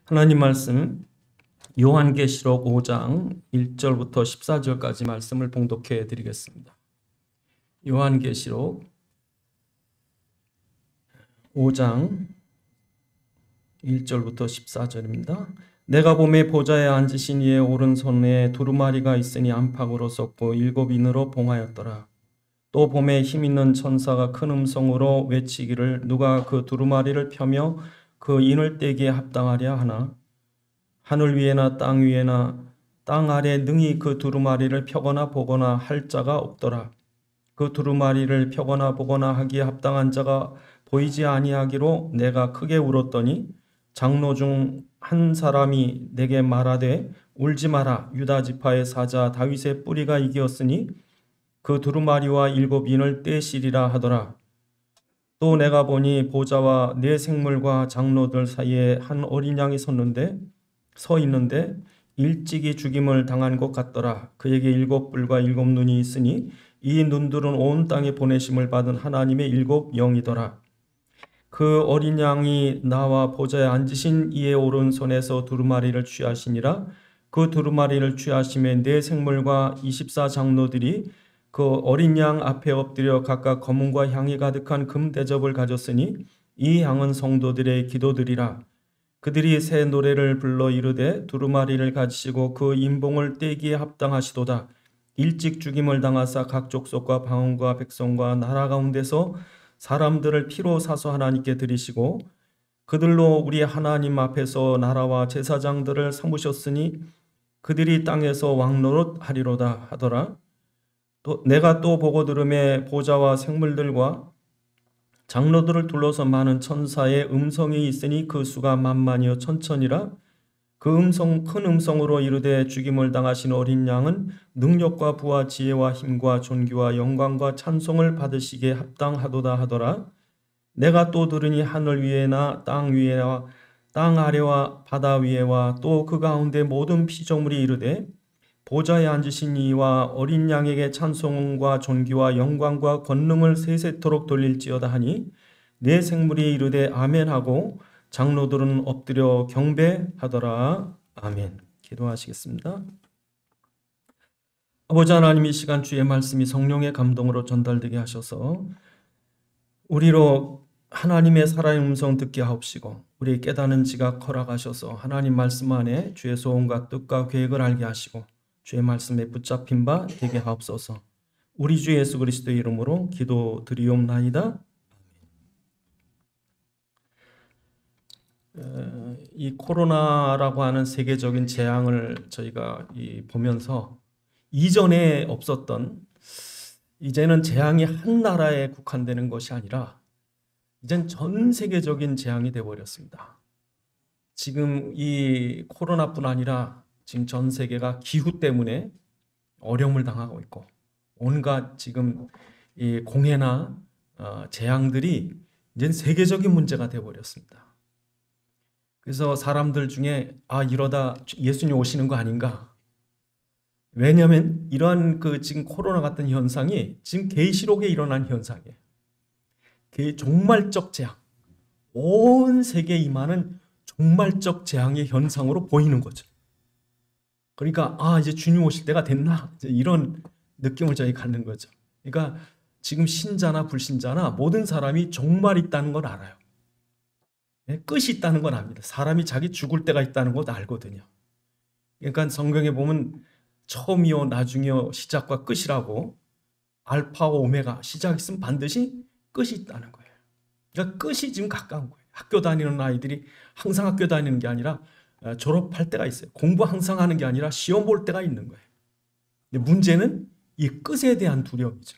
하나님 말씀 요한계시록 5장 1절부터 14절까지 말씀을 봉독해 드리겠습니다. 요한계시록 5장 1절부터 14절입니다. 내가 봄에 보좌에 앉으신 이의 오른손에 두루마리가 있으니 안팎으로 썩고 7인으로 봉하였더라. 또 봄에 힘있는 천사가 큰 음성으로 외치기를 누가 그 두루마리를 펴며 그 인을 떼기에 합당하랴 하나 하늘 위에나 땅 위에나 땅 아래 능히 그 두루마리를 펴거나 보거나 할 자가 없더라. 그 두루마리를 펴거나 보거나 하기에 합당한 자가 보이지 아니하기로 내가 크게 울었더니 장로 중 한 사람이 내게 말하되 울지 마라. 유다 지파의 사자 다윗의 뿌리가 이기었으니 그 두루마리와 7인을 떼시리라 하더라. 또 내가 보니 보좌와 네 생물과 장로들 사이에 한 어린 양이 서 있는데 일찍이 죽임을 당한 것 같더라. 그에게 7뿔과 7눈이 있으니 이 눈들은 온 땅에 보내심을 받은 하나님의 7영이더라. 그 어린 양이 나와 보좌에 앉으신 이의 오른손에서 두루마리를 취하시니라. 그 두루마리를 취하심에 네 생물과 24장로들이 그 어린 양 앞에 엎드려 각각 검은과 향이 가득한 금 대접을 가졌으니 이 향은 성도들의 기도들이라. 그들이 새 노래를 불러 이르되 두루마리를 가지시고 그 인봉을 떼기에 합당하시도다. 일찍 죽임을 당하사 각 족속과 방언과 백성과 나라 가운데서 사람들을 피로 사서 하나님께 드리시고 그들로 우리 하나님 앞에서 나라와 제사장들을 삼으셨으니 그들이 땅에서 왕노릇 하리로다 하더라. 또 내가 또 보고 들음에 보좌와 생물들과 장로들을 둘러서 많은 천사의 음성이 있으니 그 수가 만만이요 천천이라. 그 큰 음성으로 이르되 죽임을 당하신 어린 양은 능력과 부와 지혜와 힘과 존귀와 영광과 찬송을 받으시기에 합당하도다 하더라. 내가 또 들으니 하늘 위에나 땅 위에와 땅 아래와 바다 위에와 또 그 가운데 모든 피조물이 이르되 보좌에 앉으신 이와 어린 양에게 찬송과 존귀와 영광과 권능을 세세토록 돌릴지어다 하니 네 생물이 이르되 아멘하고 장로들은 엎드려 경배하더라. 아멘. 기도하시겠습니다. 아버지 하나님, 이 시간 주의 말씀이 성령의 감동으로 전달되게 하셔서 우리로 하나님의 살아있는 음성 듣게 하옵시고 우리 깨닫는 지각 허락하셔서 하나님 말씀 안에 주의 소원과 뜻과 계획을 알게 하시고 주의 말씀에 붙잡힌 바 되게 하옵소서. 우리 주 예수 그리스도의 이름으로 기도드리옵나이다. 이 코로나라고 하는 세계적인 재앙을 저희가 보면서 이전에 없었던, 이제는 재앙이 한 나라에 국한되는 것이 아니라 이젠 전 세계적인 재앙이 되어버렸습니다. 지금 이 코로나뿐 아니라 지금 전 세계가 기후 때문에 어려움을 당하고 있고 온갖 지금 이 공해나 재앙들이 이제 세계적인 문제가 되어버렸습니다. 그래서 사람들 중에 이러다 예수님 오시는 거 아닌가? 왜냐하면 이러한 지금 코로나 같은 현상이 지금 계시록에 일어난 현상이에요. 종말적 재앙, 온 세계에 임하는 종말적 재앙의 현상으로 보이는 거죠. 그러니까 이제 주님 오실 때가 됐나? 이런 느낌을 저희 갖는 거죠. 그러니까 지금 신자나 불신자나 모든 사람이 종말이 있다는 걸 알아요. 끝이 있다는 건 압니다. 사람이 자기 죽을 때가 있다는 것도 알거든요. 그러니까 성경에 보면 처음이요 나중이요 시작과 끝이라고, 알파와 오메가, 시작이 있으면 반드시 끝이 있다는 거예요. 그러니까 끝이 지금 가까운 거예요. 학교 다니는 아이들이 항상 학교 다니는 게 아니라 졸업할 때가 있어요. 공부 항상 하는 게 아니라 시험 볼 때가 있는 거예요. 근데 문제는 이 끝에 대한 두려움이죠.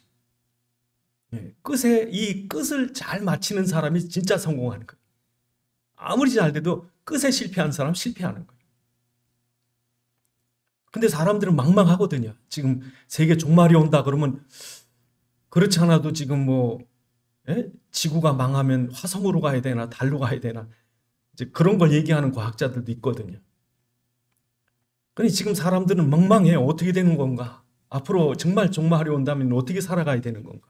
이 끝을 잘 맞히는 사람이 진짜 성공하는 거예요. 아무리 잘 돼도 끝에 실패한 사람 실패하는 거예요. 근데 사람들은 망망하거든요. 지금 세계 종말이 온다 그러면 그렇지 않아도 지금 지구가 망하면 화성으로 가야 되나 달로 가야 되나 이제 그런 걸 얘기하는 과학자들도 있거든요. 근데 지금 사람들은 망망해요. 어떻게 되는 건가? 앞으로 정말 종말이 온다면 어떻게 살아가야 되는 건가?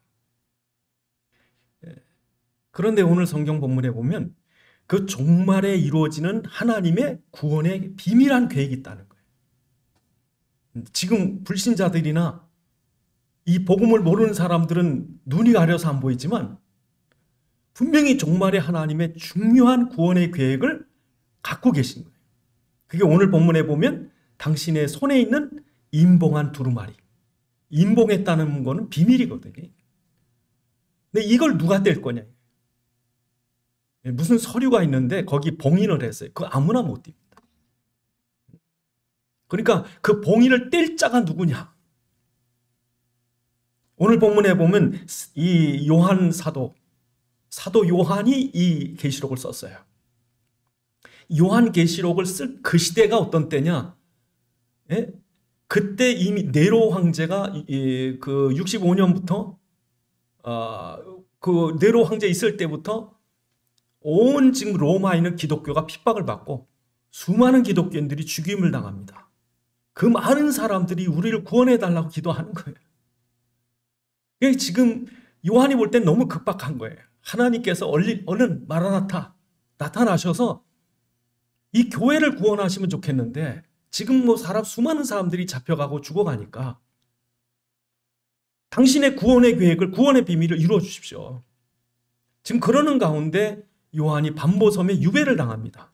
그런데 오늘 성경 본문에 보면 그 종말에 이루어지는 하나님의 구원의 비밀한 계획이 있다는 거예요. 지금 불신자들이나 이 복음을 모르는 사람들은 눈이 가려서 안 보이지만 분명히 종말에 하나님의 중요한 구원의 계획을 갖고 계신 거예요. 그게 오늘 본문에 보면 당신의 손에 있는 임봉한 두루마리. 임봉했다는 거는 비밀이거든요. 근데 이걸 누가 뗄 거냐. 무슨 서류가 있는데 거기 봉인을 했어요. 그거 아무나 못 띱니다. 그러니까 그 봉인을 뗄 자가 누구냐. 오늘 본문에 보면 이 요한 사도 요한이 이 계시록을 썼어요. 요한 계시록을 쓸 그 시대가 어떤 때냐? 예? 그때 이미 네로 황제가 그 65년부터 그 네로 황제 있을 때부터 온 지금 로마에 있는 기독교가 핍박을 받고 수많은 기독교인들이 죽임을 당합니다. 그 많은 사람들이 우리를 구원해 달라고 기도하는 거예요. 지금 요한이 볼 땐 너무 급박한 거예요. 하나님께서 얼른 마라나타 나타나셔서 이 교회를 구원하시면 좋겠는데 지금 뭐 수많은 사람들이 잡혀가고 죽어가니까 당신의 구원의 계획을, 구원의 비밀을 이루어 주십시오. 지금 그러는 가운데 요한이 반모섬에 유배를 당합니다.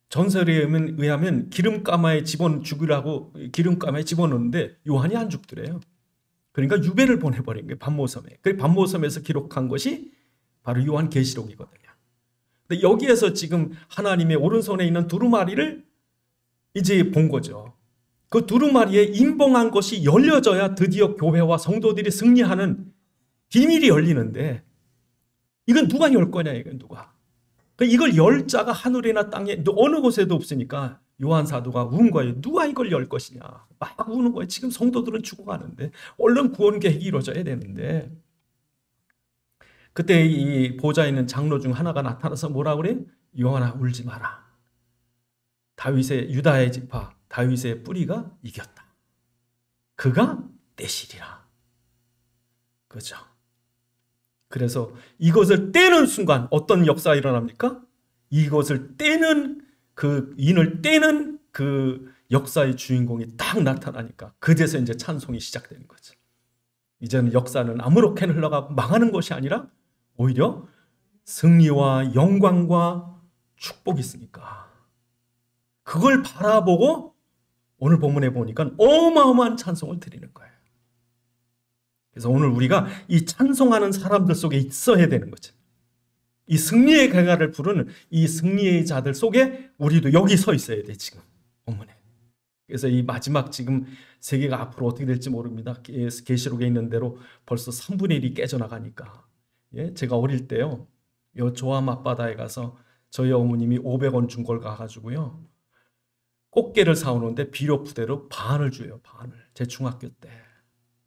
전설에 의하면 기름가마에 죽으라고 기름가마에 집어넣는데 요한이 안 죽더래요. 그러니까 유배를 보내버린 거예요. 반모섬에. 그 반모섬에서 기록한 것이 바로 요한 계시록이거든요. 근데 여기에서 지금 하나님의 오른손에 있는 두루마리를 이제 본 거죠. 그 두루마리에 임봉한 것이 열려져야 드디어 교회와 성도들이 승리하는 비밀이 열리는데 이건 누가 열 거냐, 이건 누가. 이걸 열 자가 하늘이나 땅에 어느 곳에도 없으니까 요한 사도가 운 거예요. 누가 이걸 열 것이냐. 막 우는 거예요. 지금 성도들은 죽어가는데 얼른 구원 계획이 이루어져야 되는데 그때 이 보좌에 있는 장로 중 하나가 나타나서 뭐라 그래? 요한아 울지 마라. 유다의 지파 다윗의 뿌리가 이겼다. 그가 떼시리라. 그죠? 그래서 이것을 떼는 순간 어떤 역사가 일어납니까? 이것을 떼는 그 인을 떼는 그 역사의 주인공이 딱 나타나니까 그제서 이제 찬송이 시작되는 거죠. 이제는 역사는 아무렇게 흘러가고 망하는 것이 아니라 오히려 승리와 영광과 축복이 있으니까 그걸 바라보고 오늘 본문에 보니까 어마어마한 찬송을 드리는 거예요. 그래서 오늘 우리가 이 찬송하는 사람들 속에 있어야 되는 거죠. 이 승리의 개가를 부르는 이 승리의 자들 속에 우리도 여기 서 있어야 돼, 지금 본문에. 그래서 이 마지막 지금 세계가 앞으로 어떻게 될지 모릅니다. 계시록에 있는 대로 벌써 3분의 1이 깨져나가니까. 예? 제가 어릴 때요, 요 조암 앞바다에 가서 저희 어머님이 500원 준 걸 가가지고요, 꽃게를 사오는데 비료 푸대로 반을 줘요, 반을. 제 중학교 때.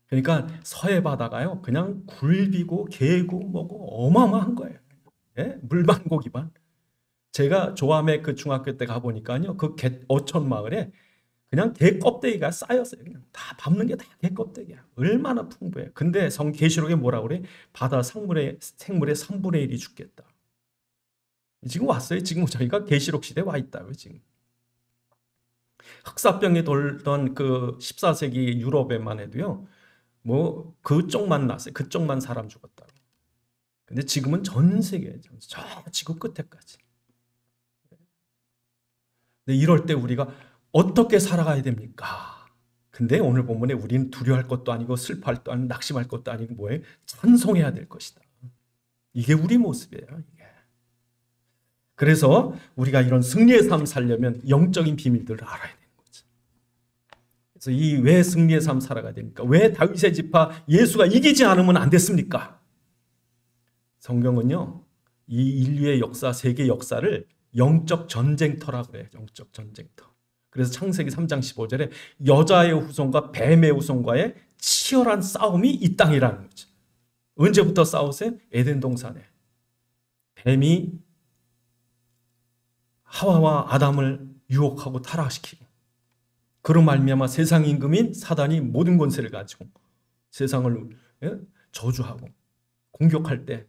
그러니까 서해 바다가요, 그냥 굴비고 개고 뭐고 어마어마한 거예요. 예? 물반 고기반. 제가 조암에 그 중학교 때 가보니까요, 그 어촌 마을에 그냥 개 껍데기가 쌓였어요. 그냥 다 밟는 게 다 개 껍데기야. 얼마나 풍부해. 근데 계시록에 뭐라 그래? 바다 생물의 3분의 1이 죽겠다. 지금 왔어요. 지금 저희가 계시록 시대에 와 있다고요, 지금. 흑사병이 돌던 그 14세기 유럽에만 해도요, 뭐 그쪽만 났어요. 그쪽만 사람 죽었다고. 근데 지금은 전 세계에, 저 지구 끝에까지. 근데 이럴 때 우리가 어떻게 살아가야 됩니까? 근데 오늘 본문에 우리는 두려워할 것도 아니고 슬퍼할 것도 아니고 낙심할 것도 아니고 뭐예요? 찬송해야 될 것이다. 이게 우리 모습이에요. 이게. 그래서 우리가 이런 승리의 삶 살려면 영적인 비밀들을 알아야 되는 거죠. 그래서 이 왜 승리의 삶 살아가야 됩니까? 왜 다윗의 지파 예수가 이기지 않으면 안 됐습니까? 성경은요, 이 인류의 역사, 세계 역사를 영적 전쟁터라고 그래요. 영적 전쟁터. 그래서 창세기 3장 15절에 여자의 후손과 뱀의 후손과의 치열한 싸움이 이 땅이라는 거죠. 언제부터 싸우세요? 에덴 동산에. 뱀이 하와와 아담을 유혹하고 타락시키고 그로 말미암아 세상 임금인 사단이 모든 권세를 가지고 세상을 저주하고 공격할 때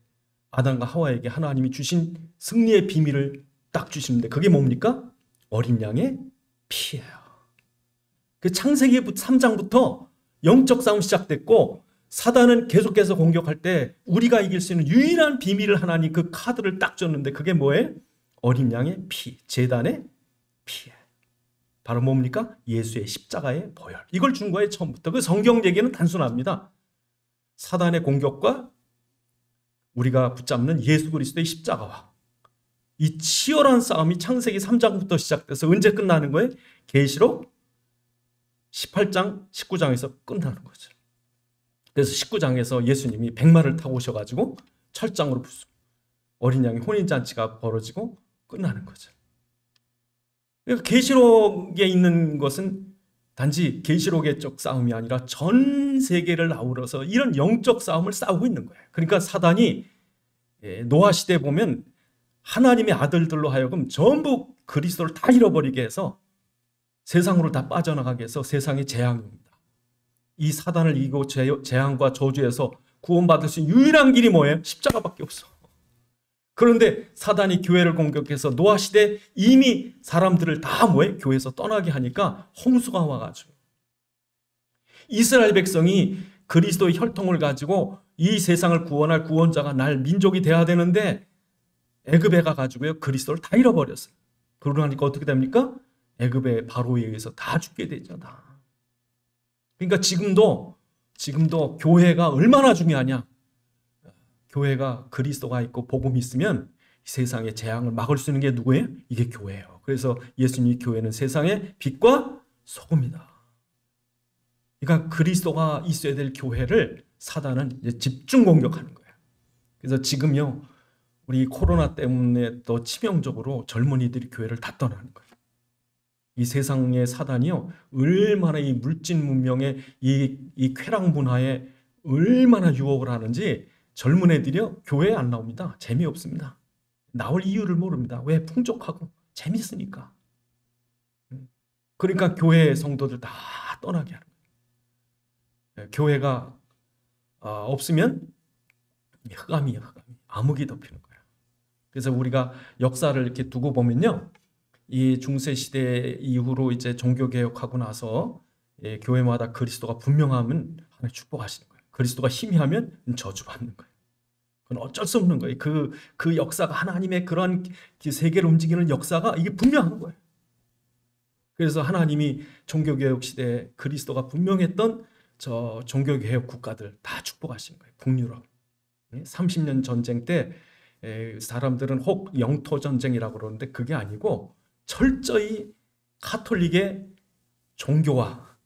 아담과 하와에게 하나님이 주신 승리의 비밀을 딱 주시는데 그게 뭡니까? 어린 양의 피예요. 그 창세기 3장부터 영적 싸움 시작됐고 사단은 계속해서 공격할 때 우리가 이길 수 있는 유일한 비밀을 하나님 그 카드를 딱 줬는데 그게 뭐예요? 어린 양의 피, 제단의 피예요. 바로 뭡니까? 예수의 십자가의 보혈. 이걸 준 거예요, 처음부터. 그 성경 얘기는 단순합니다. 사단의 공격과 우리가 붙잡는 예수 그리스도의 십자가와 이 치열한 싸움이 창세기 3장부터 시작돼서 언제 끝나는 거예요? 계시록 18장, 19장에서 끝나는 거죠. 그래서 19장에서 예수님이 백마를 타고 오셔가지고 철장으로 부수고 어린 양의 혼인잔치가 벌어지고 끝나는 거죠. 그러니까 계시록에 있는 것은 단지 계시록의 쪽 싸움이 아니라 전 세계를 아우러서 이런 영적 싸움을 싸우고 있는 거예요. 그러니까 사단이 노아 시대에 보면 하나님의 아들들로 하여금 전부 그리스도를 다 잃어버리게 해서 세상으로 다 빠져나가게 해서 세상의 재앙입니다. 이 사단을 이기고 재앙과 저주에서 구원받을 수 있는 유일한 길이 뭐예요? 십자가밖에 없어. 그런데 사단이 교회를 공격해서 노아 시대 이미 사람들을 다 뭐예요? 교회에서 떠나게 하니까 홍수가 와가지고 이스라엘 백성이 그리스도의 혈통을 가지고 이 세상을 구원할 구원자가 날 민족이 돼야 되는데 애굽에 가가지고요 그리스도를 다 잃어버렸어요. 그러니까 어떻게 됩니까? 애굽의 바로에 의해서 다 죽게 되죠. 다. 그러니까 지금도 교회가 얼마나 중요하냐. 교회가 그리스도가 있고 복음이 있으면 세상의 재앙을 막을 수 있는 게 누구예요? 이게 교회예요. 그래서 예수님이 교회는 세상의 빛과 소금이다. 그러니까 그리스도가 있어야 될 교회를 사단은 이제 집중 공격하는 거예요. 그래서 지금요 우리 코로나 때문에 더 치명적으로 젊은이들이 교회를 다 떠나는 거예요. 이 세상의 사단이요 얼마나 이 물질 문명의 이 쾌락 문화에 얼마나 유혹을 하는지 젊은 애들이요 교회에 안 나옵니다. 재미없습니다. 나올 이유를 모릅니다. 왜? 풍족하고 재밌으니까. 그러니까 교회 성도들 다 떠나게 하는 거예요. 교회가 없으면 흑암이에요. 암흑이 덮이는 거예요. 그래서 우리가 역사를 이렇게 두고 보면요, 이 중세 시대 이후로 이제 종교 개혁하고 나서 교회마다 그리스도가 분명하면 하나님 축복하시는 거예요. 그리스도가 희미하면 저주받는 거예요. 그건 어쩔 수 없는 거예요. 그 역사가 하나님의 그런 세계를 움직이는 역사가 이게 분명한 거예요. 그래서 하나님이 종교개혁 시대에 그리스도가 분명했던 저 종교개혁 국가들 다 축복하신 거예요. 북유럽 30년 전쟁 때 사람들은 혹 영토 전쟁이라고 그러는데 그게 아니고 철저히 가톨릭의 종교와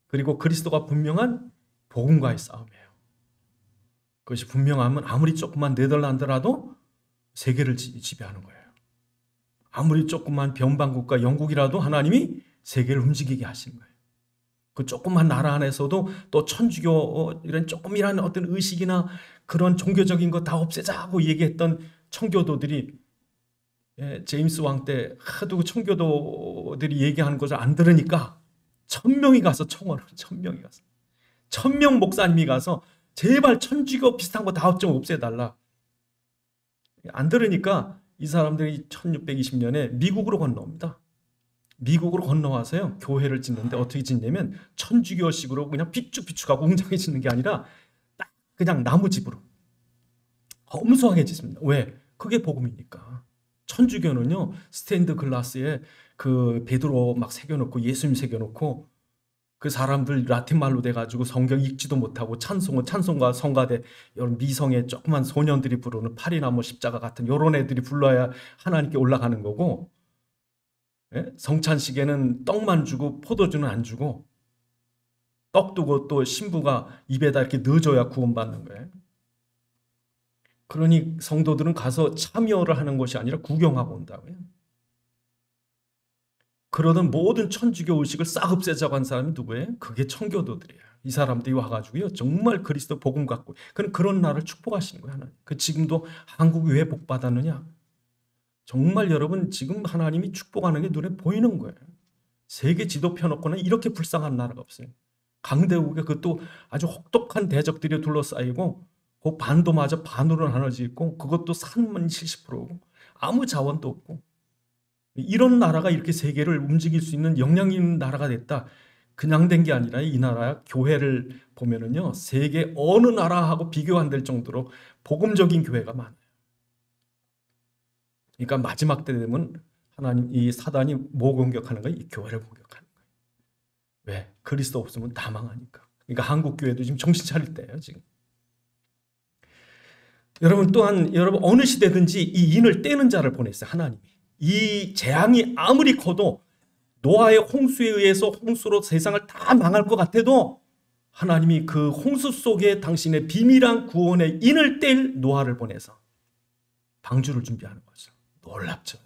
그리고 그리스도가 분명한 복음과의 싸움이에요. 그것이 분명하면 아무리 조그만 네덜란드라도 세계를 지배하는 거예요. 아무리 조그만 변방국가 영국이라도 하나님이 세계를 움직이게 하신 거예요. 그 조그만 나라 안에서도 또 천주교 이런 조금이라는 어떤 의식이나 그런 종교적인 거 다 없애자고 얘기했던 청교도들이 제임스 왕 때 하도 청교도들이 얘기하는 것을 안 들으니까 1000명이 가서 청원을 1000명이 가서 1000명 목사님이 가서 제발 천주교 비슷한 거 다 좀 없애달라. 안 들으니까 이 사람들이 1620년에 미국으로 건너옵니다. 미국으로 건너와서요 교회를 짓는데 어떻게 짓냐면 천주교식으로 그냥 비축비축하고 웅장하게 짓는 게 아니라 딱 그냥 나무집으로 검소하게 짓습니다. 왜? 그게 복음이니까. 천주교는요 스테인드 글라스에 그 베드로 막 새겨놓고 예수님 새겨놓고 그 사람들 라틴 말로 돼가지고 성경 읽지도 못하고 찬송과 성가대 이런 미성의 조그만 소년들이 부르는 팔이나무 십자가 같은 이런 애들이 불러야 하나님께 올라가는 거고, 성찬식에는 떡만 주고 포도주는 안 주고 떡 두고 또 신부가 입에다 이렇게 넣어줘야 구원받는 거예요. 그러니 성도들은 가서 참여를 하는 것이 아니라 구경하고 온다고요. 그러던 모든 천주교 의식을 싹 없애자고 한 사람이 누구예요? 그게 청교도들이에요. 이 사람들이 와가지고요 정말 그리스도 복음 갖고 그런 나라를 축복하시는 거예요. 하나님. 지금도 한국이 왜 복 받았느냐? 정말 여러분 지금 하나님이 축복하는 게 눈에 보이는 거예요. 세계 지도 펴놓고는 이렇게 불쌍한 나라가 없어요. 강대국에 그것도 아주 혹독한 대적들이 둘러싸이고 그 반도마저 반으로 나눠져 있고 그것도 산만 70%고 아무 자원도 없고 이런 나라가 이렇게 세계를 움직일 수 있는 역량 있는 나라가 됐다. 그냥 된 게 아니라 이 나라 교회를 보면은요 세계 어느 나라하고 비교 안 될 정도로 복음적인 교회가 많아요. 그러니까 마지막 때 되면 하나님 이 사단이 뭐 공격하는 거예요? 이 교회를 공격하는 거예요. 왜? 그리스도 없으면 다 망하니까. 그러니까 한국 교회도 지금 정신 차릴 때예요 지금. 여러분 또한 여러분 어느 시대든지 이 인을 떼는 자를 보냈어요 하나님이. 이 재앙이 아무리 커도 노아의 홍수에 의해서 홍수로 세상을 다 망할 것 같아도 하나님이 그 홍수 속에 당신의 비밀한 구원의 인을 뗄 노아를 보내서 방주를 준비하는 거죠. 놀랍죠.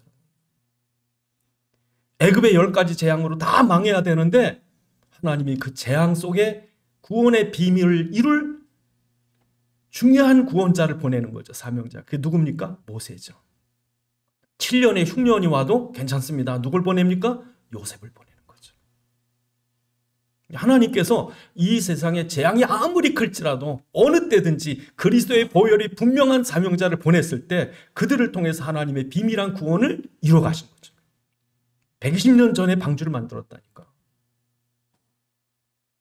애굽의 10가지 재앙으로 다 망해야 되는데 하나님이 그 재앙 속에 구원의 비밀을 이룰 중요한 구원자를 보내는 거죠. 사명자. 그게 누굽니까? 모세죠. 7년에 흉년이 와도 괜찮습니다. 누굴 보냅니까? 요셉을 보내는 거죠. 하나님께서 이 세상에 재앙이 아무리 클지라도 어느 때든지 그리스도의 보혈이 분명한 사명자를 보냈을 때 그들을 통해서 하나님의 비밀한 구원을 이루어 가신 거죠. 120년 전에 방주를 만들었다니까.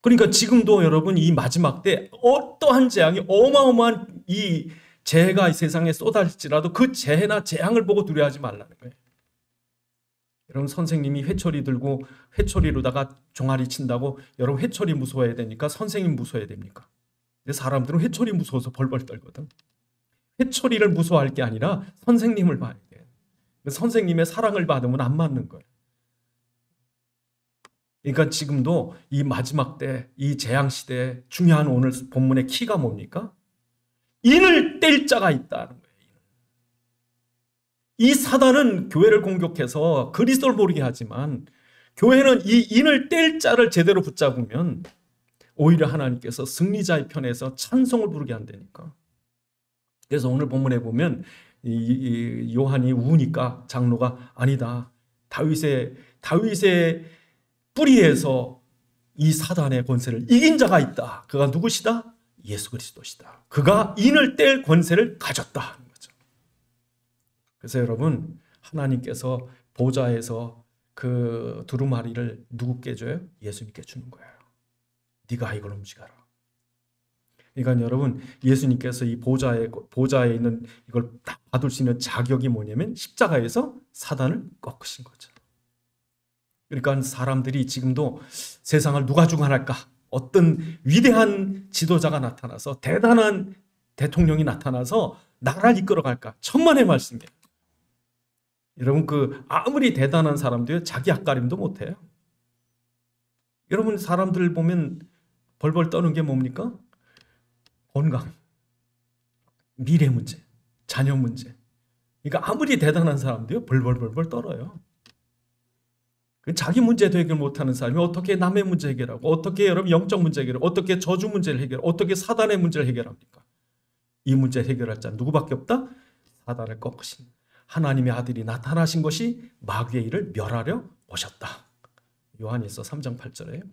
그러니까 지금도 여러분 이 마지막 때 어떠한 재앙이 어마어마한 이 재해가 이 세상에 쏟아질지라도 그 재해나 재앙을 보고 두려워하지 말라는 거예요. 여러분 선생님이 회초리 들고 회초리로다가 종아리 친다고 여러분 회초리 무서워해야 되니까 선생님 무서워해야 됩니까? 근데 사람들은 회초리 무서워서 벌벌 떨거든. 회초리를 무서워할 게 아니라 선생님을 봐야 돼. 선생님의 사랑을 받으면 안 맞는 거예요. 그러니까 지금도 이 마지막 때, 이 재앙 시대에 중요한 오늘 본문의 키가 뭡니까? 인을 뗄 자가 있다는 거예요. 이 사단은 교회를 공격해서 그리스도를 모르게 하지만 교회는 이 인을 뗄 자를 제대로 붙잡으면 오히려 하나님께서 승리자의 편에서 찬송을 부르게 한다니까. 그래서 오늘 본문에 보면 이 요한이 우니까 장로가 아니다. 다윗의 뿌리에서 이 사단의 권세를 이긴 자가 있다. 그가 누구시다? 예수 그리스도시다. 그가 인을 뗄 권세를 가졌다 하는 거죠. 그래서 여러분 하나님께서 보좌에서 그 두루마리를 누구께 줘요? 예수님께 주는 거예요. 네가 이걸 움직여라. 그러니까 여러분 예수님께서 이 보좌에 있는 이걸 다 받을 수 있는 자격이 뭐냐면 십자가에서 사단을 꺾으신 거죠. 그러니까 사람들이 지금도 세상을 누가 주관할까? 어떤 위대한 지도자가 나타나서 대단한 대통령이 나타나서 나라를 이끌어갈까? 천만의 말씀이에요. 여러분 그 아무리 대단한 사람도요 자기 앞가림도 못해요. 여러분 사람들 보면 벌벌 떠는 게 뭡니까? 건강, 미래 문제, 자녀 문제. 그러니까 아무리 대단한 사람도요 벌벌 떨어요. 자기 문제도 해결 못하는 사람이 어떻게 남의 문제 해결하고 어떻게 여러분 영적 문제 해결하고 어떻게 저주 문제를 해결하고 어떻게 사단의 문제를 해결합니까? 이 문제 해결할 자는 누구밖에 없다? 사단을 꺾으신 하나님의 아들이 나타나신 것이 마귀의 일을 멸하려 오셨다. 요한일서 3장 8절에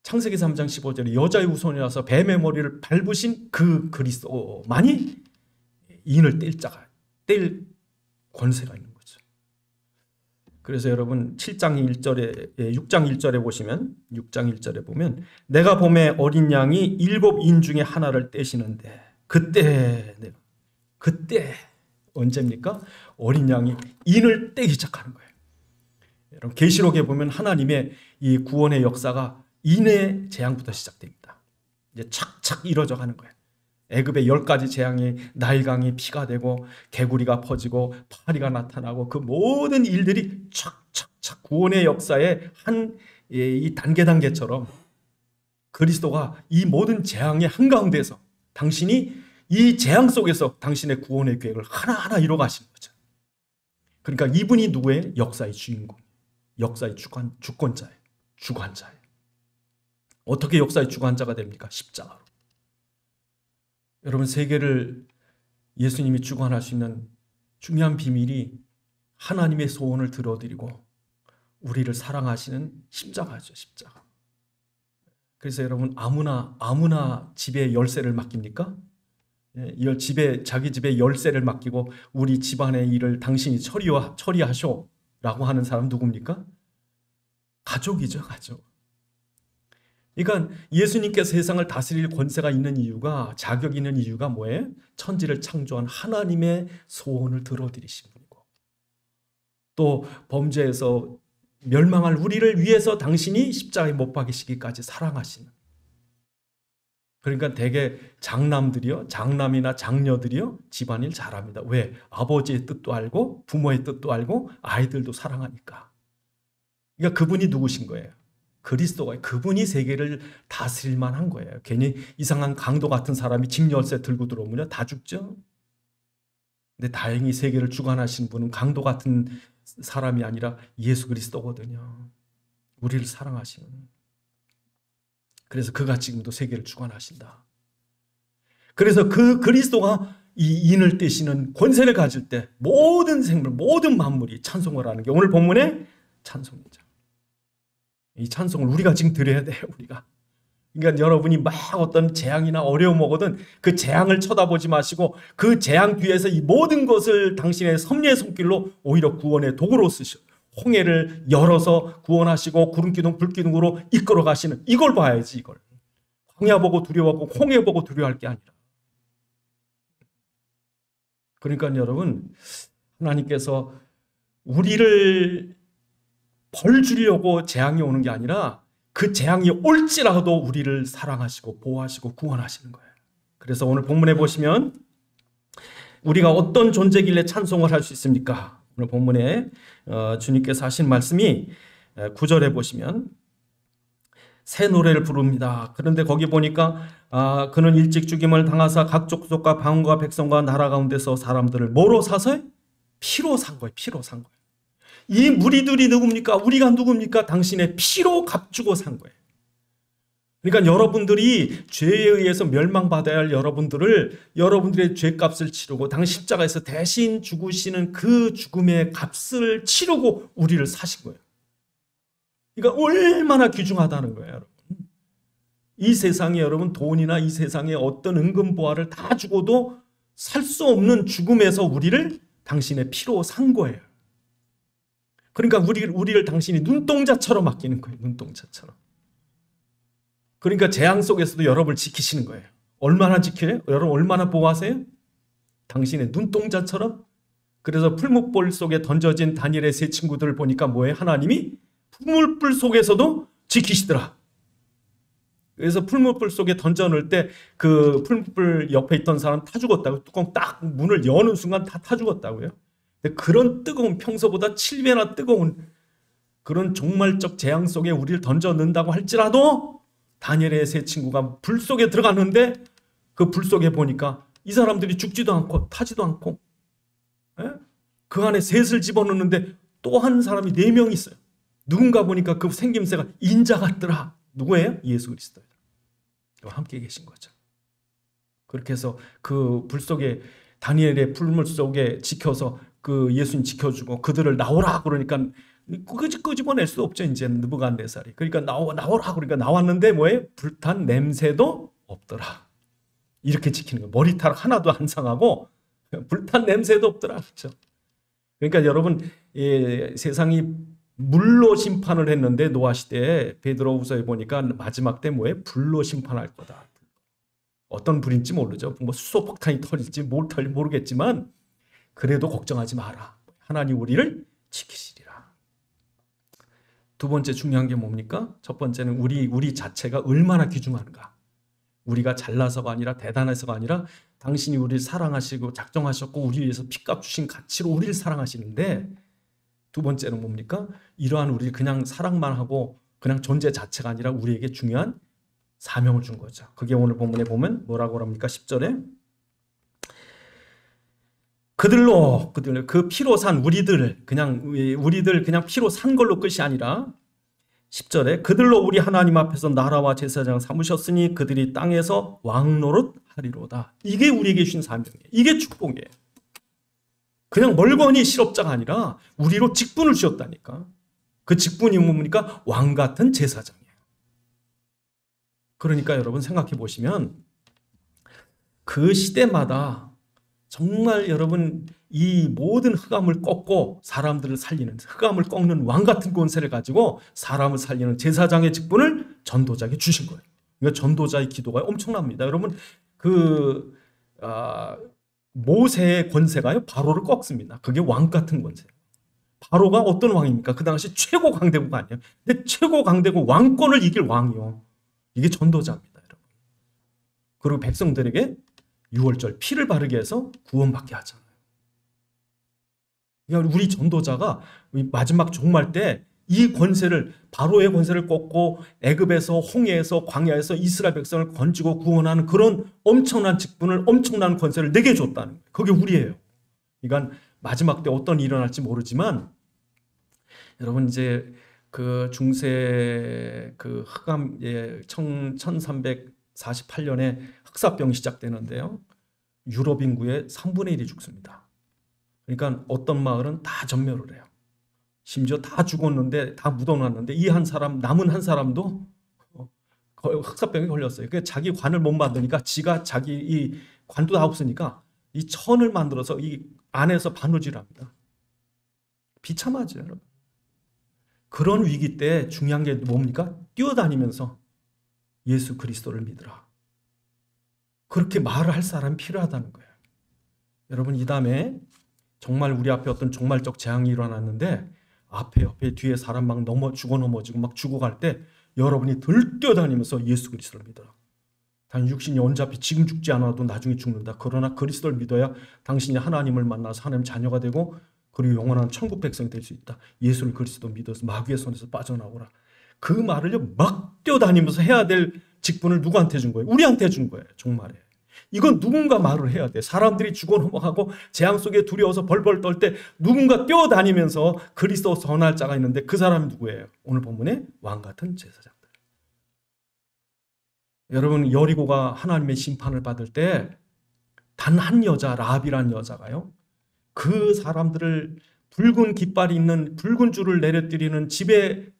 창세기 3장 15절에 여자의 후손이라서 뱀의 머리를 밟으신 그 그리스도만이 인을 뗄 권세가 있는 거죠. 그래서 여러분 6장 1절에 보시면 6장 1절에 보면 내가 봄에 어린 양이 7인 중에 하나를 떼시는데 그때 언제입니까? 어린 양이 인을 떼기 시작하는 거예요. 여러분 계시록에 보면 하나님의 이 구원의 역사가 인의 재앙부터 시작됩니다. 이제 착착 이루어져 가는 거예요. 애굽의 10가지 재앙이 나일강이 피가 되고 개구리가 퍼지고 파리가 나타나고 그 모든 일들이 착착착 구원의 역사의 이 단계처럼 그리스도가 이 모든 재앙의 한가운데서 당신이 이 재앙 속에서 당신의 구원의 계획을 하나하나 이루어 가시는 거죠. 그러니까 이분이 누구예요? 역사의 주인공, 역사의 주권자예요. 주관자예요. 어떻게 역사의 주관자가 됩니까? 십자가로. 여러분 세계를 예수님이 주관할 수 있는 중요한 비밀이 하나님의 소원을 들어드리고 우리를 사랑하시는 십자가죠. 십자가. 그래서 여러분 아무나 집에 열쇠를 맡깁니까? 자기 집에 열쇠를 맡기고 우리 집안의 일을 당신이 처리하쇼 라고 하는 사람 누굽니까? 가족이죠, 가족. 그러니까 예수님께서 세상을 다스릴 권세가 있는 이유가, 자격이 있는 이유가 뭐예요? 천지를 창조한 하나님의 소원을 들어드리신 분이고, 또 범죄에서 멸망할 우리를 위해서 당신이 십자가에 못 박이시기까지 사랑하시는. 그러니까 대개 장남이나 장녀들이요 집안일 잘합니다. 왜? 아버지의 뜻도 알고 부모의 뜻도 알고 아이들도 사랑하니까. 그러니까 그분이 누구신 거예요? 그리스도가. 그분이 세계를 다스릴 만한 거예요. 괜히 이상한 강도 같은 사람이 집 열쇠 들고 들어오면 다 죽죠. 근데 다행히 세계를 주관하시는 분은 강도 같은 사람이 아니라 예수 그리스도거든요. 우리를 사랑하시는. 그래서 그가 지금도 세계를 주관하신다. 그래서 그 그리스도가 이 인을 떼시는 권세를 가질 때 모든 생물, 모든 만물이 찬송을 하는 게 오늘 본문의 찬송이죠. 이 찬송을 우리가 지금 드려야 돼요. 우리가. 그러니까 여러분이 막 어떤 재앙이나 어려움 오거든 그 재앙을 쳐다보지 마시고 그 재앙 뒤에서 이 모든 것을 당신의 섭리의 손길로 오히려 구원의 도구로 쓰셔. 홍해를 열어서 구원하시고 구름기둥 불기둥으로 이끌어 가시는, 이걸 봐야지. 이걸 광야 보고 두려워하고 홍해 보고 두려워할 게 아니라. 그러니까 여러분, 하나님께서 우리를 벌 주려고 재앙이 오는 게 아니라 그 재앙이 올지라도 우리를 사랑하시고 보호하시고 구원하시는 거예요. 그래서 오늘 본문에 보시면 우리가 어떤 존재길래 찬송을 할 수 있습니까? 오늘 본문에 주님께서 하신 말씀이 9절에 보시면 새 노래를 부릅니다. 그런데 거기 보니까 그는 일찍 죽임을 당하사 각 족속과 방언과 백성과 나라 가운데서 사람들을 뭐로 사서? 피로 산 거예요. 피로 산 거예요. 이 무리들이 누굽니까? 우리가 누굽니까? 당신의 피로 값주고 산 거예요. 그러니까 여러분들이 죄에 의해서 멸망받아야 할 여러분들의 죄값을 치르고 당신 십자가에서 대신 죽으시는 그 죽음의 값을 치르고 우리를 사신 거예요. 그러니까 얼마나 귀중하다는 거예요, 여러분. 이 세상에 여러분 돈이나 이 세상에 어떤 은근보화를 다 주고도 살 수 없는 죽음에서 우리를 당신의 피로 산 거예요. 그러니까 우리를 당신이 눈동자처럼 아끼는 거예요. 눈동자처럼. 그러니까 재앙 속에서도 여러분을 지키시는 거예요. 얼마나 지켜요? 여러분 얼마나 보호하세요? 당신의 눈동자처럼. 그래서 풀무불 속에 던져진 다니엘의 세 친구들을 보니까 뭐예요? 하나님이 풀무불 속에서도 지키시더라. 그래서 풀무불 속에 던져놓을 때 그 풀무불 옆에 있던 사람 타 죽었다고. 뚜껑 딱 문을 여는 순간 다 타 죽었다고요. 근데 그런 뜨거운, 평소보다 7배나 뜨거운 그런 종말적 재앙 속에 우리를 던져 넣는다고 할지라도 다니엘의 세 친구가 불 속에 들어갔는데 그 불 속에 보니까 이 사람들이 죽지도 않고 타지도 않고, 그 안에 셋을 집어넣는데 또 한 사람이 4명 있어요. 누군가 보니까 그 생김새가 인자 같더라. 누구예요? 예수 그리스도예요. 함께 계신 거죠. 그렇게 해서 그 불 속에 다니엘의 풀물 속에 지켜서 그 예수님 지켜주고 그들을 나오라 그러니까 끄집어낼 수 없죠. 이제 느부갓네살이. 그러니까 나오라 그러니까 나왔는데 뭐예요? 불탄 냄새도 없더라. 이렇게 지키는 거예요. 머리카락 하나도 안 상하고 불탄 냄새도 없더라. 그렇죠? 그러니까 여러분, 세상이 물로 심판을 했는데 노아 시대에 베드로후서에 보니까 마지막 때 뭐예요? 불로 심판할 거다. 어떤 불인지 모르죠. 뭐 수소폭탄이 터질지 뭘 터질지 모르겠지만 그래도 걱정하지 마라. 하나님 우리를 지키시리라. 두 번째 중요한 게 뭡니까? 첫 번째는 우리 자체가 얼마나 귀중한가. 우리가 잘나서가 아니라 대단해서가 아니라 당신이 우리를 사랑하시고 작정하셨고 우리 위해서 피값 주신 가치로 우리를 사랑하시는데, 두 번째는 뭡니까? 이러한 우리 그냥 사랑만 하고 그냥 존재 자체가 아니라 우리에게 중요한 사명을 준 거죠. 그게 오늘 본문에 보면 뭐라고 합니까? 10절에 그들로 그 피로 산 우리들 그냥 피로 산 걸로 끝이 아니라 10절에 그들로 우리 하나님 앞에서 나라와 제사장 삼으셨으니 그들이 땅에서 왕노릇 하리로다. 이게 우리에게 주신 사명이에요. 이게 축복이에요. 그냥 멀거니 실업자가 아니라 우리로 직분을 주셨다니까. 그 직분이 뭡니까? 왕 같은 제사장이에요. 그러니까 여러분 생각해 보시면 그 시대마다 정말 여러분 이 모든 흑암을 꺾고 사람들을 살리는, 흑암을 꺾는 왕 같은 권세를 가지고 사람을 살리는 제사장의 직분을 전도자에게 주신 거예요. 그러니까 전도자의 기도가 엄청납니다. 여러분 그 모세의 권세가요 바로를 꺾습니다. 그게 왕 같은 권세. 바로가 어떤 왕입니까? 그 당시 최고 강대국가 아니에요. 근데 최고 강대국 왕권을 이길 왕이요. 이게 전도자입니다, 여러분. 그리고 백성들에게 유월절 피를 바르게 해서 구원받게 하잖아요. 그러니까 우리 전도자가 마지막 종말 때 이 권세를, 바로의 권세를 꺾고 애굽에서, 홍해에서, 광야에서 이스라엘 백성을 건지고 구원하는 그런 엄청난 직분을, 엄청난 권세를 내게 줬다는 거예요. 그게 우리예요. 그러니까 마지막 때 어떤 일이 일어날지 모르지만 여러분 이제 그 중세 그 흑암 1348년에 흑사병이 시작되는데요. 유럽 인구의 3분의 1이 죽습니다. 그러니까 어떤 마을은 다 전멸을 해요. 심지어 다 죽었는데, 다 묻어놨는데 이 한 사람, 남은 한 사람도 흑사병에 걸렸어요. 그러니까 자기 관을 못 만드니까 지가 자기 이 관도 다 없으니까 이 천을 만들어서 이 안에서 바느질합니다. 비참하죠, 여러분. 그런 위기 때 중요한 게 뭡니까? 뛰어다니면서 예수 그리스도를 믿으라. 그렇게 말을 할 사람이 필요하다는 거예요. 여러분 이 다음에 정말 우리 앞에 어떤 종말적 재앙이 일어났는데 앞에 뒤에 사람 막 죽어 넘어지고 막 죽어갈 때 여러분이 들뛰어다니면서 예수 그리스도를 믿어라. 단 육신이 어차피 지금 죽지 않아도 나중에 죽는다. 그러나 그리스도를 믿어야 당신이 하나님을 만나서 하나님 자녀가 되고 그리고 영원한 천국 백성이 될 수 있다. 예수를 그리스도 믿어서 마귀의 손에서 빠져나오라. 그 말을요 막 뛰어다니면서 해야 될 직분을 누구한테 준 거예요? 우리한테 준 거예요. 종말에. 이건 누군가 말을 해야 돼. 사람들이 죽어 넘어가고 재앙 속에 두려워서 벌벌 떨 때 누군가 뛰어다니면서 그리스도 전할 자가 있는데 그 사람이 누구예요? 오늘 본문에 왕 같은 제사장들. 여러분 여리고가 하나님의 심판을 받을 때 단 한 여자 라합이라는 여자가요. 그 사람들을 붉은 깃발이 있는 붉은 줄을 내려뜨리는 집에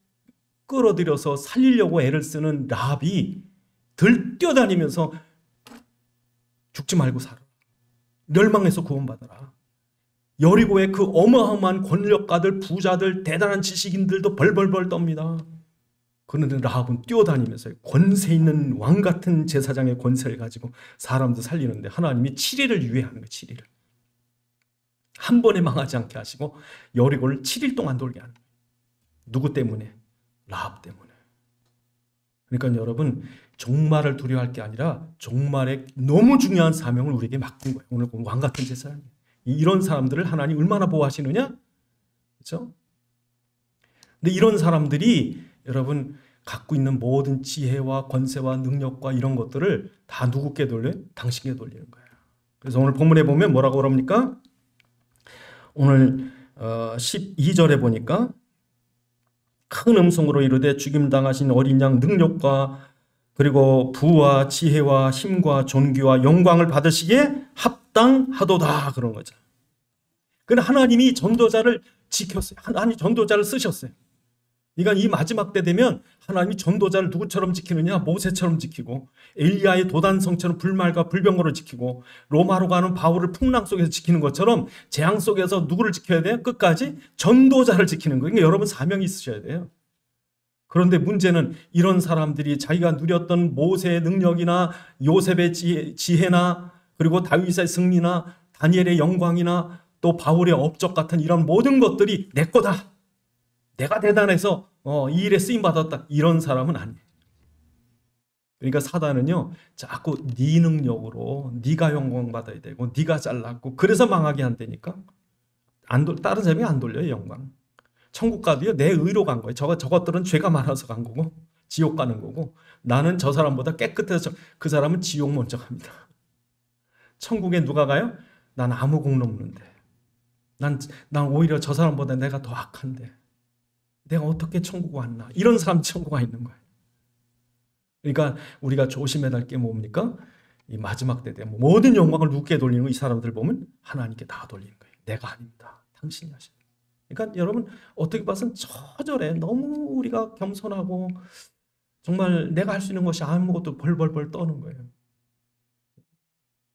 끌어들여서 살리려고 애를 쓰는 라합이 들뛰어다니면서 죽지 말고 살아. 멸망에서 구원받아라. 여리고의 그 어마어마한 권력가들, 부자들, 대단한 지식인들도 벌벌벌 떱니다. 그런데 라합은 뛰어다니면서 권세 있는 왕 같은 제사장의 권세를 가지고 사람들 살리는데 하나님이 7일을 유예하는 거예요. 7일을. 한 번에 망하지 않게 하시고 여리고를 7일 동안 돌게 하는 거예요. 누구 때문에? 라합 때문에. 그러니까 여러분 종말을 두려워할 게 아니라 종말에 너무 중요한 사명을 우리에게 맡긴 거예요. 오늘 왕 같은 제사장. 이런 사람들을 하나님 얼마나 보호하시느냐? 그렇죠? 근데 이런 사람들이 여러분 갖고 있는 모든 지혜와 권세와 능력과 이런 것들을 다 누구께 돌려요? 당신께 돌리는 거예요. 그래서 오늘 본문에 보면 뭐라고 그럽니까? 오늘 12절에 보니까 큰 음성으로 이르되 죽임당하신 어린 양 능력과 그리고 부와 지혜와 힘과 존귀와 영광을 받으시기에 합당하도다 그런 거죠. 그러나 하나님이 전도자를 지켰어요. 하나님이 전도자를 쓰셨어요. 그러니까 이 마지막 때 되면 하나님이 전도자를 누구처럼 지키느냐? 모세처럼 지키고 엘리야의 도단성처럼 불말과 불병거로 지키고 로마로 가는 바울을 풍랑 속에서 지키는 것처럼 재앙 속에서 누구를 지켜야 돼요? 끝까지 전도자를 지키는 거예요. 그러니까 여러분 사명이 있으셔야 돼요. 그런데 문제는 이런 사람들이 자기가 누렸던 모세의 능력이나 요셉의 지혜나 그리고 다윗의 승리나 다니엘의 영광이나 또 바울의 업적 같은 이런 모든 것들이 내 거다. 내가 대단해서 이 일에 쓰임받았다. 이런 사람은 아니에요. 그러니까 사단은요. 자꾸 네 능력으로 네가 영광 받아야 되고 네가 잘났고 그래서 망하게 한다니까. 다른 사람이 안 돌려요. 영광. 천국 가도요. 내 의로 간 거예요. 저것들은 죄가 많아서 간 거고 지옥 가는 거고 나는 저 사람보다 깨끗해서 그 사람은 지옥 먼저 갑니다. 천국에 누가 가요? 난 아무 공로 없는데. 난 오히려 저 사람보다 내가 더 악한데. 내가 어떻게 천국 왔나? 이런 사람 천국 와 있는 거예요. 그러니까 우리가 조심해야 할 게 뭡니까? 이 마지막 때 되면 모든 영광을 누구께 돌리는 거? 이 사람들 보면 하나님께 다 돌리는 거예요. 내가 아닙니다. 당신이 하시는 거예요. 그러니까 여러분 어떻게 봐서는 저절에 너무 우리가 겸손하고 정말 내가 할 수 있는 것이 아무것도 벌벌벌 떠는 거예요.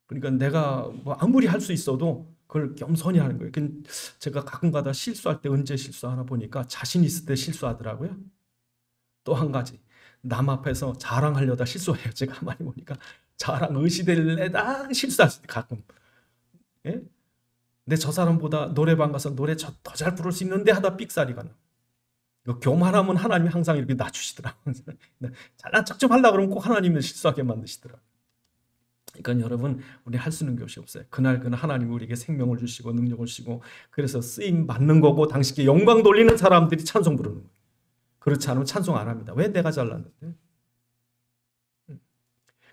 그러니까 내가 뭐 아무리 할 수 있어도 그걸 겸손히 하는 거예요. 제가 가끔가다 실수할 때 언제 실수하나 보니까 자신 있을 때 실수하더라고요. 또 한 가지, 남 앞에서 자랑하려다 실수해요. 제가 가만히 보니까 자랑 의시될래다 실수할 때 가끔. 예? 근데 저 사람보다 노래방 가서 노래 더 잘 부를 수 있는데 하다 삑사리가 나. 이거 교만하면 하나님이 항상 이렇게 낮추시더라고요. 잘난 척 좀 하려고 그러면 꼭 하나님을 실수하게 만드시더라고요. 그러니까 여러분, 우리 할 수 있는 것이 없어요. 그날 하나님이 우리에게 생명을 주시고 능력을 주시고 그래서 쓰임 받는 거고 당신께 영광 돌리는 사람들이 찬송 부르는 거예요. 그렇지 않으면 찬송 안 합니다. 왜? 내가 잘났는데.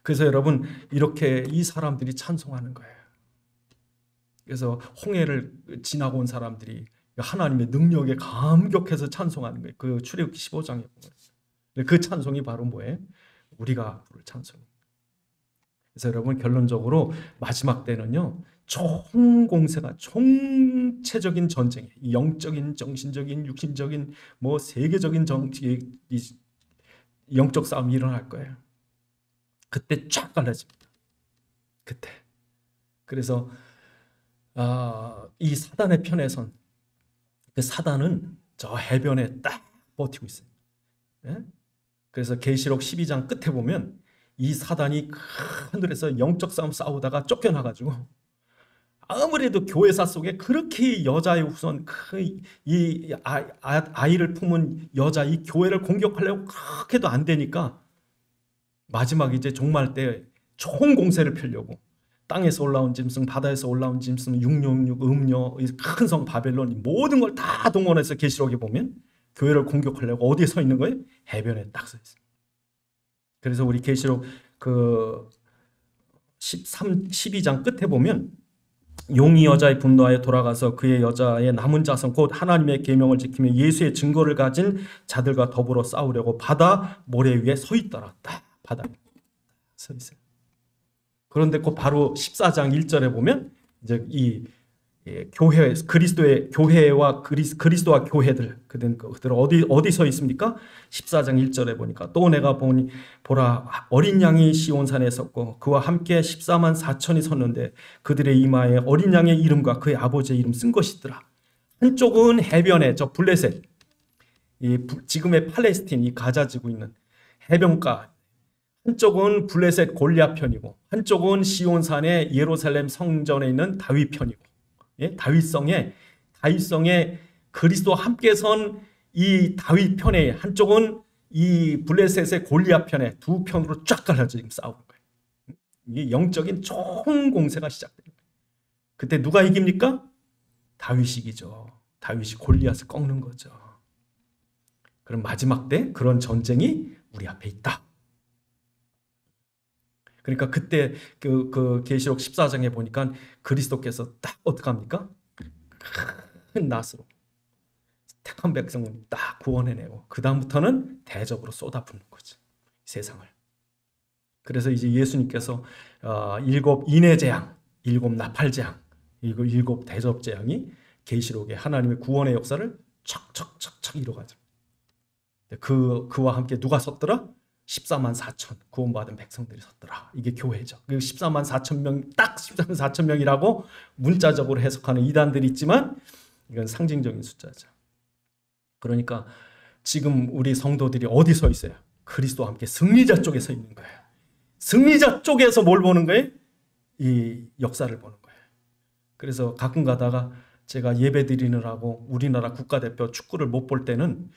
그래서 여러분, 이렇게 이 사람들이 찬송하는 거예요. 그래서 홍해를 지나고 온 사람들이 하나님의 능력에 감격해서 찬송하는 거예요. 그 출애굽기 15장에 보면 그 찬송이 바로 뭐예요? 우리가 부를 찬송입니다. 그래서 여러분, 결론적으로 마지막 때는요, 총공세가 총체적인 전쟁이, 영적인, 정신적인, 육신적인, 뭐 세계적인 영적 싸움이 일어날 거예요. 그때 쫙 갈라집니다. 그때. 그래서 이 사단의 편에선 그 사단은 저 해변에 딱 버티고 있어요. 예? 그래서 계시록 12장 끝에 보면 이 사단이 하늘에서 영적 싸움 싸우다가 쫓겨나가지고 아무래도 교회사 속에 그렇게 여자의 우선 이 아이를 품은 여자 이 교회를 공격하려고 그렇게도 안 되니까 마지막 이제 종말 때 총공세를 펴려고 땅에서 올라온 짐승, 바다에서 올라온 짐승, 666, 음녀, 큰 성 바벨론 모든 걸 다 동원해서 계시록에 보면 교회를 공격하려고 어디에 서 있는 거예요? 해변에 딱 서 있어요. 그래서 우리 계시록 그 12장 끝에 보면 용이 여자의 분노하여 돌아가서 그의 여자의 남은 자손 곧 하나님의 계명을 지키며 예수의 증거를 가진 자들과 더불어 싸우려고 바다 모래 위에 서 있더라. 딱 바다에 서 있어요. 그런데 그 바로 14장 1절에 보면 이제 이 교회, 그리스도의 교회와 그리스도와 교회들 그들 어디 서 있습니까? 14장 1절에 보니까 또 내가 보라 어린 양이 시온산에 섰고 그와 함께 14만 4천이 섰는데 그들의 이마에 어린 양의 이름과 그의 아버지의 이름 쓴 것이더라. 한쪽은 해변에 저 블레셋, 지금의 팔레스틴 이 가자 지구 있는 해변가, 한쪽은 블레셋 골리앗 편이고 한쪽은 시온산의 예루살렘 성전에 있는 다윗 편이고, 예? 다윗성에 그리스도와 함께 선 이 다윗 편에 한쪽은 이 블레셋의 골리앗 편에 두 편으로 쫙 갈라져 지금 싸우는 거예요. 이게 영적인 총공세가 시작됩니다. 그때 누가 이깁니까? 다윗이 이기죠. 다윗이 골리앗을 꺾는 거죠. 그럼 마지막 때 그런 전쟁이 우리 앞에 있다. 그러니까 그때 그 계시록 14장에 보니까 그리스도께서 딱 어떻게 합니까? 큰 낫으로 택한 백성을 딱 구원해내고 그 다음부터는 대적으로 쏟아붓는 거지, 세상을. 그래서 이제 예수님께서 7 인해 재앙, 7 나팔 재앙, 7 대접 재앙이 계시록에 하나님의 구원의 역사를 척척척척 이뤄가죠. 그와 함께 누가 섰더라? 14만 4천 구원받은 백성들이 섰더라. 이게 교회죠. 14만 4천 명, 딱 14만 4천 명이라고 문자적으로 해석하는 이단들이 있지만 이건 상징적인 숫자죠. 그러니까 지금 우리 성도들이 어디 서 있어요? 그리스도와 함께 승리자 쪽에 서 있는 거예요. 승리자 쪽에서 뭘 보는 거예요? 이 역사를 보는 거예요. 그래서 가끔 가다가 제가 예배 드리느라고 우리나라 국가대표 축구를 못 볼 때는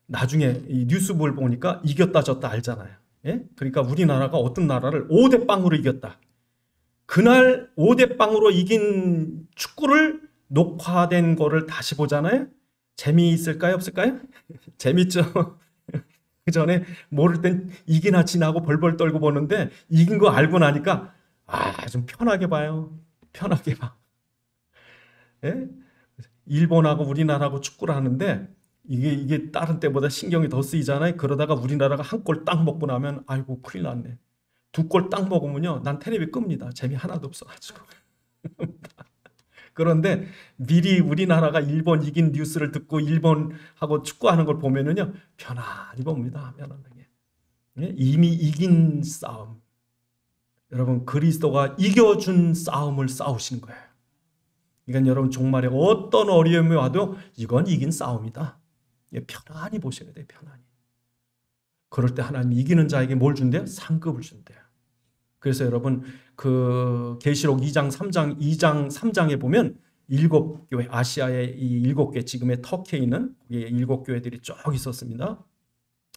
나중에 이 뉴스볼 보니까 이겼다 졌다 알잖아요. 예? 그러니까 우리나라가 어떤 나라를 5대 0으로 이겼다. 그날 5대 0으로 이긴 축구를 녹화된 거를 다시 보잖아요. 재미있을까요? 없을까요? 재밌죠. 그 전에 모를 땐 이기나 지나고 벌벌 떨고 보는데 이긴 거 알고 나니까 좀 편하게 봐요. 편하게 봐. 예? 일본하고 우리나라하고 축구를 하는데 이게 다른 때보다 신경이 더 쓰이잖아요. 그러다가 우리나라가 한 골 딱 먹고 나면 아이고 큰일 났네. 2골 딱 먹으면요, 난 텔레비 끕니다. 재미 하나도 없어가지고. 그런데 미리 우리나라가 일본 이긴 뉴스를 듣고 일본하고 축구하는 걸 보면은요, 편안히 봅니다. 편안하게. 예? 이미 이긴 싸움. 여러분 그리스도가 이겨준 싸움을 싸우신 거예요. 그러니까 여러분 종말에 어떤 어려움이 와도 이건 이긴 싸움이다. 편안히 보셔야 돼요. 편안히. 그럴 때 하나님이 이기는 자에게 뭘 준대요? 상급을 준대요. 그래서 여러분 그 계시록 2장 3장에 보면 7교회, 아시아의 이 7개, 지금의 터키에 있는 7교회들이 쭉 있었습니다.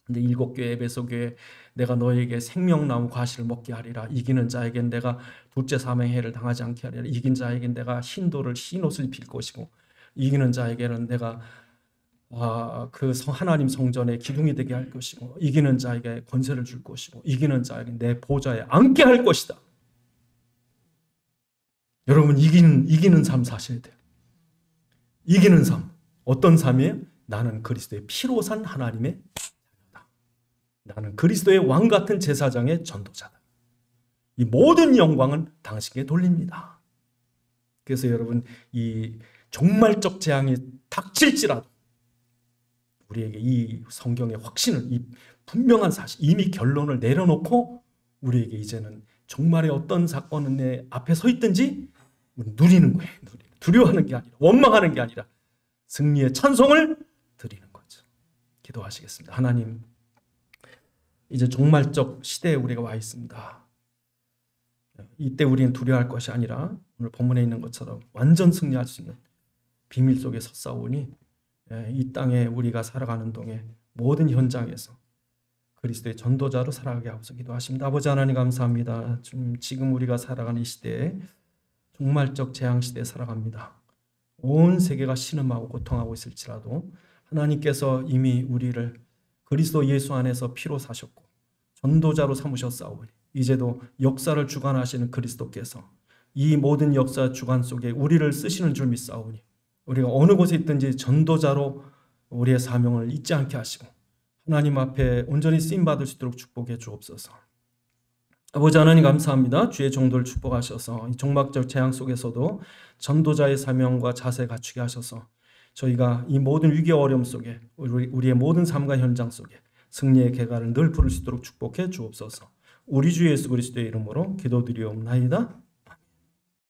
근데 7교회 에베소교회, 내가 너에게 생명나무 과실을 먹게 하리라. 이기는 자에겐 내가 둘째 사명해를 당하지 않게 하리라. 이긴 자에겐 내가 흰옷을 입힐 것이고, 이기는 자에게는 내가 그 하나님 성전의 기둥이 되게 할 것이고, 이기는 자에게 권세를 줄 것이고, 이기는 자에게 내 보좌에 앉게 할 것이다. 여러분 이기는 삶 사셔야 돼요. 이기는 삶. 어떤 삶이에요? 나는 그리스도의 피로 산 하나님의 자녀다. 나는 그리스도의 왕 같은 제사장의 전도자다. 이 모든 영광은 당신에게 돌립니다. 그래서 여러분 이 종말적 재앙이 닥칠지라도 우리에게 이 성경의 확신을, 이 분명한 사실, 이미 결론을 내려놓고 우리에게 이제는 종말의 어떤 사건은 내 앞에 서 있든지 누리는 거예요. 두려워하는 게 아니라, 원망하는 게 아니라 승리의 찬송을 드리는 거죠. 기도하시겠습니다. 하나님, 이제 종말적 시대에 우리가 와 있습니다. 이때 우리는 두려워할 것이 아니라 오늘 본문에 있는 것처럼 완전 승리할 수 있는 비밀 속에 섰사오니 이 땅에 우리가 살아가는 동에 모든 현장에서 그리스도의 전도자로 살아가게 하옵소서 기도하십니다. 아버지 하나님 감사합니다. 지금 우리가 살아가는 이 시대에 종말적 재앙 시대에 살아갑니다. 온 세계가 신음하고 고통하고 있을지라도 하나님께서 이미 우리를 그리스도 예수 안에서 피로 사셨고 전도자로 삼으셨사오니 이제도 역사를 주관하시는 그리스도께서 이 모든 역사 주관 속에 우리를 쓰시는 줄 믿사오니 우리가 어느 곳에 있든지 전도자로 우리의 사명을 잊지 않게 하시고 하나님 앞에 온전히 쓰임받을 수 있도록 축복해 주옵소서. 아버지 하나님 감사합니다. 주의 종도를 축복하셔서 이 종말적 재앙 속에서도 전도자의 사명과 자세 갖추게 하셔서 저희가 이 모든 위기와 어려움 속에 우리의 모든 삶과 현장 속에 승리의 계가를 늘 부를 수 있도록 축복해 주옵소서. 우리 주 예수 그리스도의 이름으로 기도드리옵나이다.